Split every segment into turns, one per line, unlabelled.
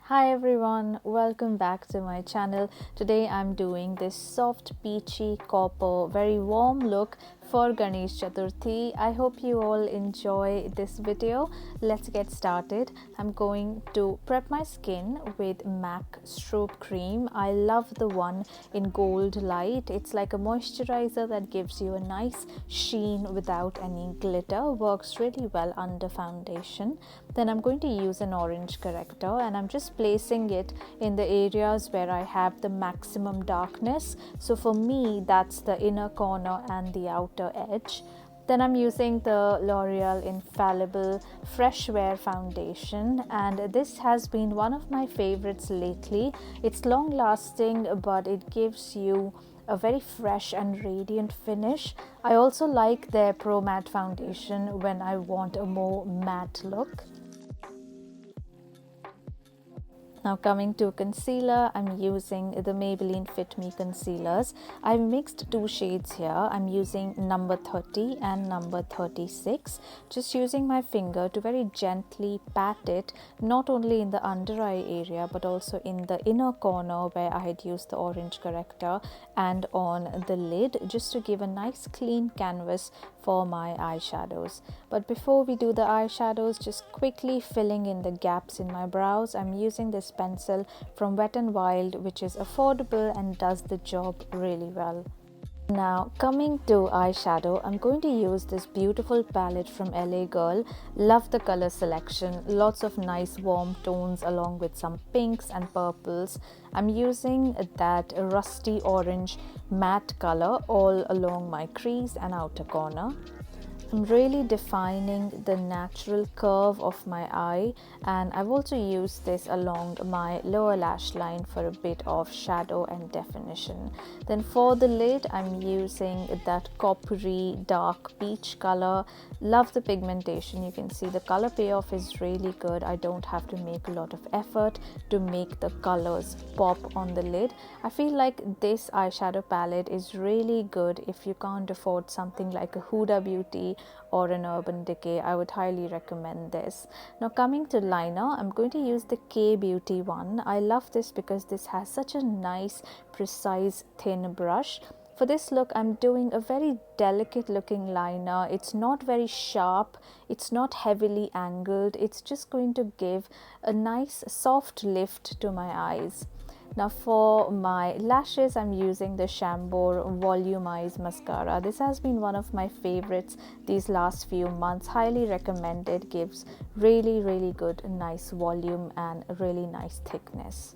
Hi everyone, welcome back to my channel. Today I'm doing this soft peachy copper very warm look for Ganesh Chaturthi. I hope you all enjoy this video. Let's get started. I'm going to prep my skin with MAC Strobe cream. I love the one in Goldlite. It's like a moisturizer that gives you a nice sheen without any glitter. Works really well under foundation. Then I'm going to use an orange corrector and I'm just placing it in the areas where I have the maximum darkness. So for me, that's the inner corner and the outer edge. Then I'm using the L'Oreal Infallible Freshware Foundation, and this has been one of my favorites lately. It's long lasting, but it gives you a very fresh and radiant finish. I also like their Pro Matte Foundation when I want a more matte look. Now coming to concealer, I'm using the Maybelline Fit Me Concealers. I've mixed two shades here. I'm using number 30 and number 36. Just using my finger to very gently pat it, not only in the under eye area but also in the inner corner where I had used the orange corrector and on the lid, just to give a nice clean canvas for my eyeshadows. But before we do the eyeshadows, just quickly filling in the gaps in my brows. I'm using this pencil from Wet n Wild, which is affordable and does the job really well. Now coming to eyeshadow, I'm going to use this beautiful palette from LA Girl. Love the color selection, lots of nice warm tones along with some pinks and purples. I'm using that rusty orange matte color all along my crease and outer corner. I'm really defining the natural curve of my eye, and I've also used this along my lower lash line for a bit of shadow and definition. Then for the lid, I'm using that coppery dark peach color. Love the pigmentation. You can see the color payoff is really good. I don't have to make a lot of effort to make the colors pop on the lid. I feel like this eyeshadow palette is really good if you can't afford something like a Huda Beauty or an Urban Decay. I would highly recommend this. Now coming to liner, I'm going to use the K Beauty one. I love this because this has such a nice precise thin brush. For this look, I'm doing a very delicate looking liner. It's not very sharp, it's not heavily angled, it's just going to give a nice soft lift to my eyes. Now for my lashes, I'm using the Chambor Volumeyes mascara. This has been one of my favorites these last few months. Highly recommended. Gives really good nice volume and really nice thickness.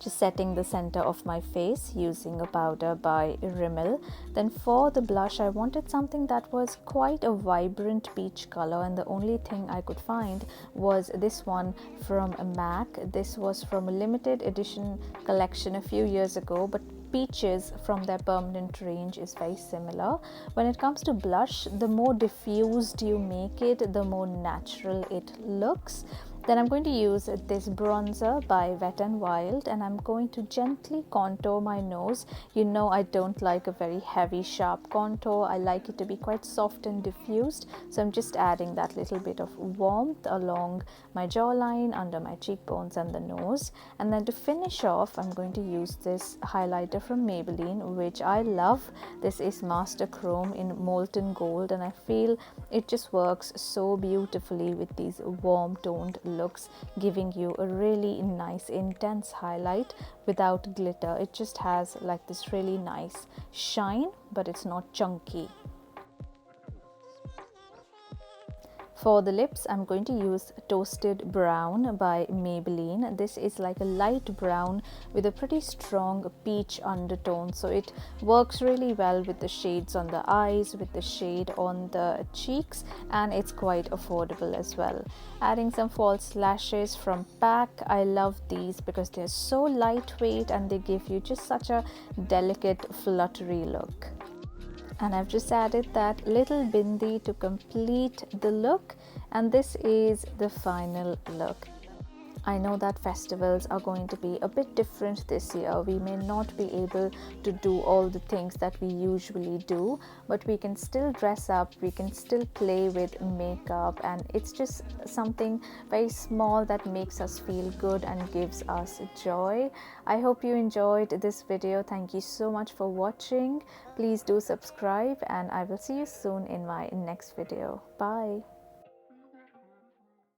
Just setting the center of my face using a powder by Rimmel. Then for the blush, I wanted something that was quite a vibrant peach color, and the only thing I could find was this one from MAC. This was from a limited edition collection a few years ago, but peaches from their permanent range is very similar. When it comes to blush, the more diffused you make it, the more natural it looks. Then I'm going to use this bronzer by Wet n Wild, and I'm going to gently contour my nose. You know I don't like a very heavy sharp contour. I like it to be quite soft and diffused. So I'm just adding that little bit of warmth along my jawline, under my cheekbones and the nose. And then to finish off, I'm going to use this highlighter from Maybelline, which I love. This is Master Chrome in Molten Gold, and I feel it just works so beautifully with these warm toned looks, giving you a really nice intense highlight without glitter. It just has like this really nice shine, but it's not chunky. For the lips, I'm going to use Toasted Brown by Maybelline. This is like a light brown with a pretty strong peach undertone, so it works really well with the shades on the eyes, with the shade on the cheeks, and it's quite affordable as well. Adding some false lashes from PAC. I love these because they're so lightweight and they give you just such a delicate fluttery look. And I've just added that little bindi to complete the look, and this is the final look. I know that festivals are going to be a bit different this year. We may not be able to do all the things that we usually do, but we can still dress up, we can still play with makeup, and it's just something very small that makes us feel good and gives us joy. I hope you enjoyed this video. Thank you so much for watching. Please do subscribe, and I will see you soon in my next video. Bye.